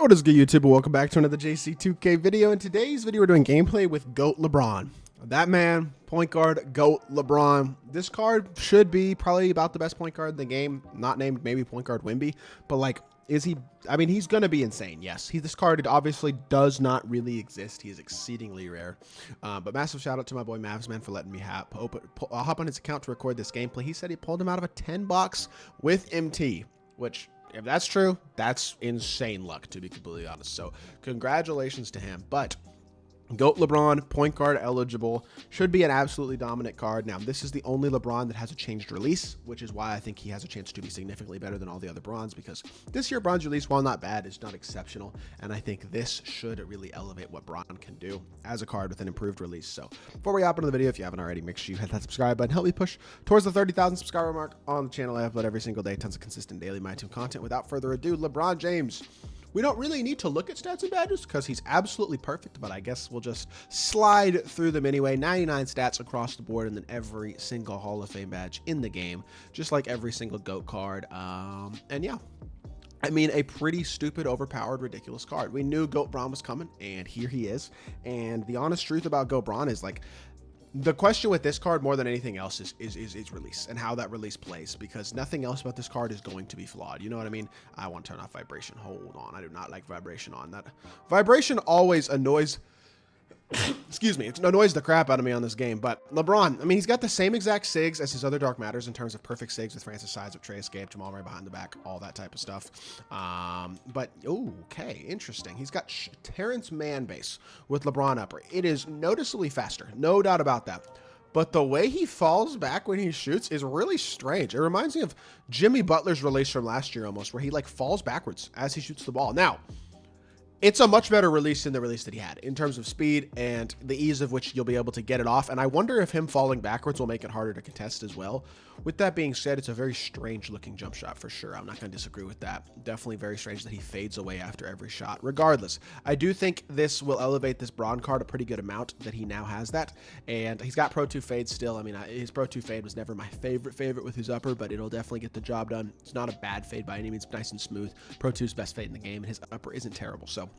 What is good, YouTube, and welcome back to another JC2K video. In today's video, we're doing gameplay with GOAT LeBron. That man, point guard, GOAT LeBron. This card should be probably about the best point guard in the game. Not named maybe point guard Wimby, but like, is he? I mean, he's going to be insane. Yes, this card obviously does not really exist. He is exceedingly rare. But massive shout out to my boy Mavsman for letting me hop on his account to record this gameplay. He said he pulled him out of a 10 box with MT, which, if that's true, that's insane luck, to be completely honest. So congratulations to him. But GOAT LeBron, point guard eligible, should be an absolutely dominant card. Now, this is the only LeBron that has a changed release, which is why I think he has a chance to be significantly better than all the other Bronze, because this year Bronze release, while not bad, is not exceptional. And I think this should really elevate what Bron can do as a card with an improved release. So before we hop into the video, if you haven't already, make sure you hit that subscribe button. Help me push towards the 30,000 subscriber mark on the channel. I upload every single day, tons of consistent daily MyTEAM content. Without further ado, LeBron James. We don't really need to look at stats and badges because he's absolutely perfect, but I guess we'll just slide through them anyway. 99 stats across the board, and then every single Hall of Fame badge in the game, just like every single GOAT card. And yeah, I mean, a pretty stupid, overpowered, ridiculous card. We knew GOAT Bron was coming, and here he is. And the honest truth about GOAT Bron is, like, the question with this card more than anything else is release and how that release plays, because nothing else about this card is going to be flawed. You know what I mean? I want to turn off vibration. Hold on. I do not like vibration on. That vibration always annoys excuse me, it annoys the crap out of me on this game. But LeBron, I mean, he's got the same exact SIGs as his other Dark Matters in terms of perfect SIGs with Francis Sides, with Trey Escape, Jamal Murray behind the back, all that type of stuff. But okay, interesting. He's got Terrence Man base with LeBron upper. It is noticeably faster, no doubt about that. But the way he falls back when he shoots is really strange. It reminds me of Jimmy Butler's release from last year almost, where he like falls backwards as he shoots the ball. Now, it's a much better release than the release that he had in terms of speed and the ease of which you'll be able to get it off. And I wonder if him falling backwards will make it harder to contest as well. With that being said, it's a very strange looking jump shot for sure. I'm not going to disagree with that. Definitely very strange that he fades away after every shot. Regardless, I do think this will elevate this Bron card a pretty good amount that he now has that. And he's got Pro 2 fade still. I mean, his Pro 2 fade was never my favorite with his upper, but it'll definitely get the job done. It's not a bad fade by any means, nice and smooth. Pro 2's best fade in the game, and his upper isn't terrible. So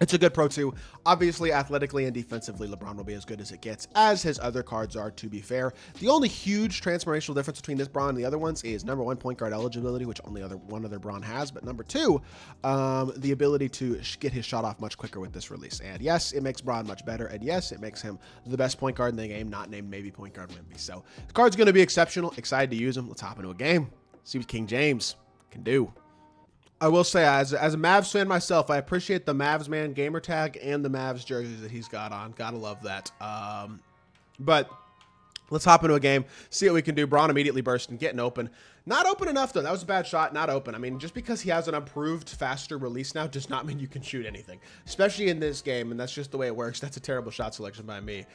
it's a good Pro 2. Obviously, athletically and defensively, LeBron will be as good as it gets, as his other cards are, to be fair. The only huge transformational difference between this Bron and the other ones is, number one, point guard eligibility, which only one other Bron has. But number two, the ability to get his shot off much quicker with this release. And yes, it makes Bron much better. And yes, it makes him the best point guard in the game, not named maybe point guard Wimby. So the card's going to be exceptional. Excited to use him. Let's hop into a game. See what King James can do. I will say, as a Mavs fan myself, I appreciate the Mavsman gamer tag and the Mavs jerseys that he's got on. Gotta love that. But let's hop into a game, see what we can do. Bron immediately bursting, getting open. Not open enough, though. That was a bad shot. Not open. I mean, just because he has an improved, faster release now does not mean you can shoot anything, especially in this game, and that's just the way it works. That's a terrible shot selection by me.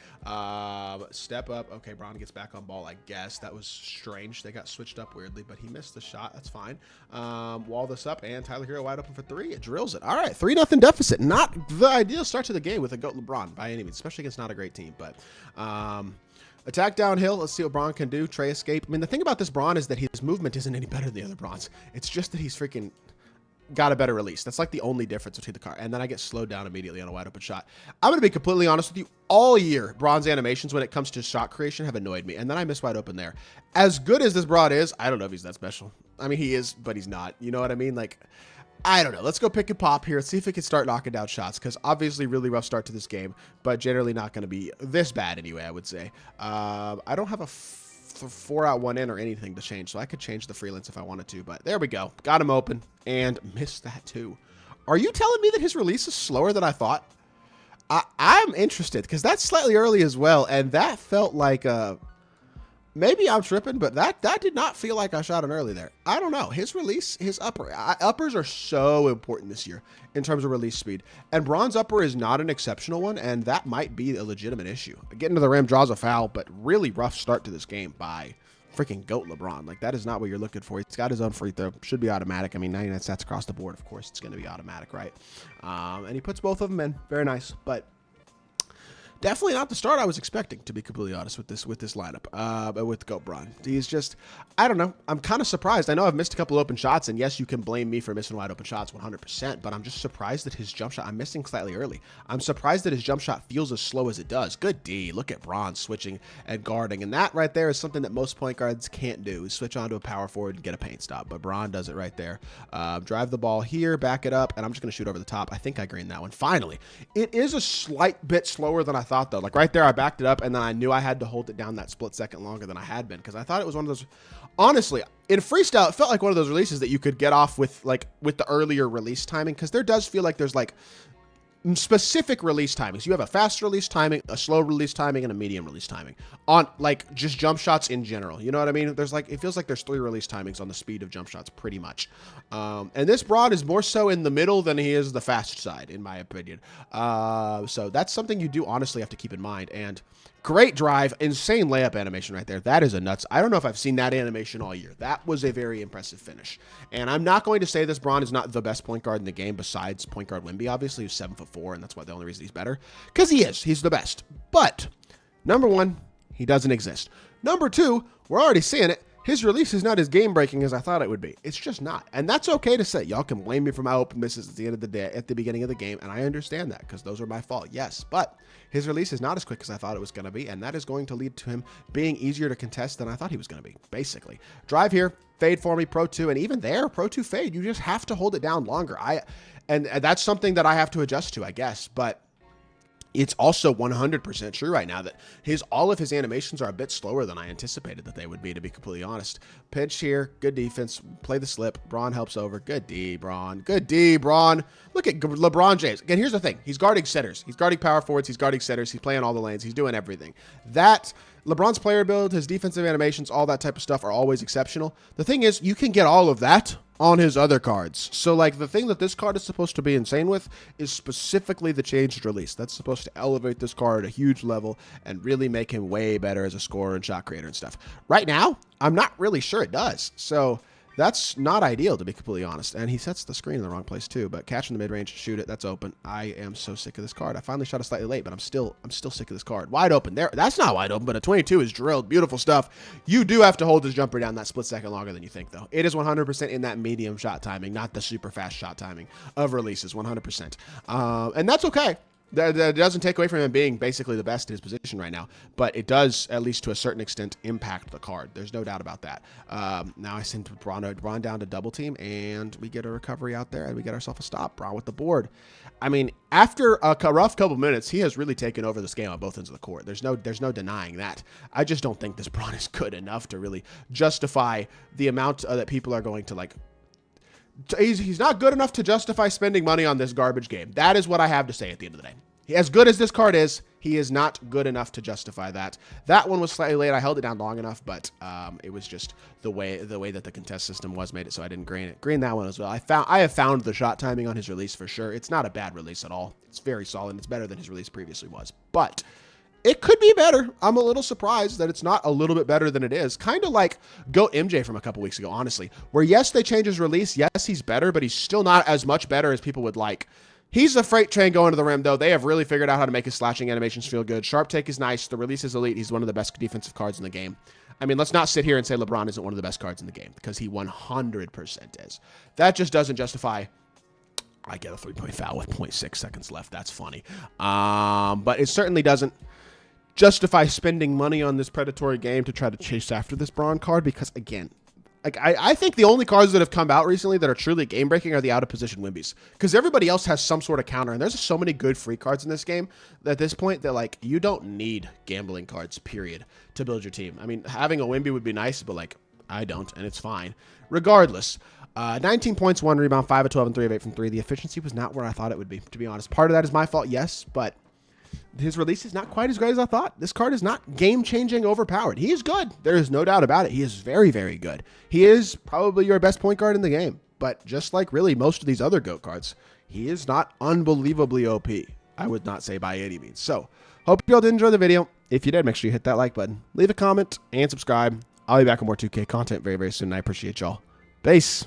Step up. Okay, Bron gets back on ball, I guess. That was strange. They got switched up weirdly, but he missed the shot. That's fine. Wall this up, and Tyler Hero wide open for three. It drills it. All right, 3-0 deficit. Not the ideal start to the game with a GOAT LeBron by any means, especially against not a great team, but attack downhill. Let's see what Bron can do. Trey escape. I mean, the thing about this Bron is that his movement isn't any better than the other Brons. It's just that he's freaking got a better release. That's like the only difference between the card. And then I get slowed down immediately on a wide open shot. I'm going to be completely honest with you. All year, Bron's animations when it comes to shot creation have annoyed me. And then I miss wide open there. As good as this Bron is, I don't know if he's that special. I mean, he is, but he's not. You know what I mean? Like, I don't know. Let's go pick and pop here. Let's see if we can start knocking down shots, because obviously really rough start to this game, but generally not going to be this bad anyway, I would say. I don't have a 4-out 1-in or anything to change, so I could change the freelance if I wanted to, but there we go. Got him open and missed that too. Are you telling me that his release is slower than I thought? I'm interested, because that's slightly early as well, and that felt like maybe I'm tripping, but that did not feel like I shot an early there. I don't know. His release, his uppers are so important this year in terms of release speed. And Bron's upper is not an exceptional one, and that might be a legitimate issue. Getting to the rim, draws a foul, but really rough start to this game by freaking GOAT LeBron. Like, that is not what you're looking for. He's got his own free throw. Should be automatic. I mean, 99 stats across the board, of course. It's going to be automatic, right? And he puts both of them in. Very nice. But Definitely not the start I was expecting, to be completely honest, with this lineup, with GOAT Braun. He's just, I don't know. I'm kind of surprised. I know I've missed a couple open shots, and yes, you can blame me for missing wide open shots 100%, but I'm just surprised that his jump shot, I'm missing slightly early. I'm surprised that his jump shot feels as slow as it does. Good D. Look at Braun switching and guarding, and that right there is something that most point guards can't do, is switch onto a power forward and get a paint stop, but Braun does it right there. Drive the ball here, back it up, and I'm just going to shoot over the top. I think I greened that one. Finally. It is a slight bit slower than I thought, though. Like right there, I backed it up, and then I knew I had to hold it down that split second longer than I had been, because I thought it was one of those. Honestly, in freestyle, it felt like one of those releases that you could get off with, like, with the earlier release timing, because there does feel like there's like specific release timings. You have a fast release timing, a slow release timing, and a medium release timing on like just jump shots in general. You know what I mean? There's like, it feels like there's 3 release timings on the speed of jump shots pretty much. And this Braun is more so in the middle than he is the fast side, in my opinion. So that's something you do honestly have to keep in mind. And great drive, insane layup animation right there. That is a nuts. I don't know if I've seen that animation all year. That was a very impressive finish. And I'm not going to say this Braun is not the best point guard in the game besides point guard Wemby, obviously, who's 7'4", and that's why the only reason he's better. Because he is. He's the best. But, number one, he doesn't exist. Number two, we're already seeing it. His release is not as game-breaking as I thought it would be. It's just not. And that's okay to say. Y'all can blame me for my open misses at the end of the day, at the beginning of the game, and I understand that because those are my fault. Yes, but his release is not as quick as I thought it was going to be, and that is going to lead to him being easier to contest than I thought he was going to be, basically. Drive here, fade for me, Pro 2, and even there, Pro 2 fade. You just have to hold it down longer. And that's something that I have to adjust to, I guess, but it's also 100% true right now that all of his animations are a bit slower than I anticipated that they would be, to be completely honest. Pinch here, good defense, play the slip. Braun helps over. Good D, Braun. Good D, Braun. Look at LeBron James. Again, here's the thing. He's guarding setters. He's guarding power forwards. He's guarding setters. He's playing all the lanes. He's doing everything. LeBron's player build, his defensive animations, all that type of stuff are always exceptional. The thing is, you can get all of that on his other cards. So, like, the thing that this card is supposed to be insane with is specifically the changed release. That's supposed to elevate this card a huge level and really make him way better as a scorer and shot creator and stuff. Right now, I'm not really sure it does. So that's not ideal, to be completely honest. And he sets the screen in the wrong place too, but catch in the mid-range, shoot it, that's open. I am so sick of this card. I finally shot it slightly late, but I'm still sick of this card. Wide open there. That's not wide open, but a 22 is drilled. Beautiful stuff. You do have to hold his jumper down that split second longer than you think, though. It is 100% in that medium shot timing, not the super fast shot timing of releases, 100%. And that's okay. That doesn't take away from him being basically the best in his position right now, but it does, at least to a certain extent, impact the card. There's no doubt about that. Now I send Braun down to double team, and we get a recovery out there, and we get ourselves a stop. Braun with the board. I mean, after a rough couple minutes, he has really taken over this game on both ends of the court. There's no denying that. I just don't think this Braun is good enough to really justify the amount that people are going to, like, he's not good enough to justify spending money on this garbage game. That is what I have to say at the end of the day. As good as this card is, he is not good enough to justify that. That one was slightly late. I held it down long enough, but it was just the way that the contest system was made it so I didn't green it. Green that one as well. I have found the shot timing on his release for sure. It's not a bad release at all. It's very solid. It's better than his release previously was, but it could be better. I'm a little surprised that it's not a little bit better than it is. Kind of like GOAT MJ from a couple weeks ago, honestly, where yes, they changed his release. Yes, he's better, but he's still not as much better as people would like. He's a freight train going to the rim, though. They have really figured out how to make his slashing animations feel good. Sharp take is nice. The release is elite. He's one of the best defensive cards in the game. I mean, let's not sit here and say LeBron isn't one of the best cards in the game, because he 100% is. That just doesn't justify... I get a 3-point foul with 0.6 seconds left. That's funny. But it certainly doesn't justify spending money on this predatory game to try to chase after this Braun card, because, again, like I think the only cards that have come out recently that are truly game-breaking are the out-of-position Wimbys, because everybody else has some sort of counter, and there's so many good free cards in this game that at this point that, like, you don't need gambling cards, period, to build your team. I mean, having a Wimby would be nice, but, like, I don't, and it's fine. Regardless, 19 points, 1 rebound, 5 of 12, and 3 of 8 from 3. The efficiency was not where I thought it would be, to be honest. Part of that is my fault, yes, but his release is not quite as great as I thought. This card is not game-changing overpowered. He is good. There is no doubt about it. He is very, very good. He is probably your best point guard in the game. But just like really most of these other GOAT cards, he is not unbelievably OP. I would not say by any means. So, hope you all did enjoy the video. If you did, make sure you hit that like button, leave a comment, and subscribe. I'll be back with more 2K content very, very soon. I appreciate y'all. Peace.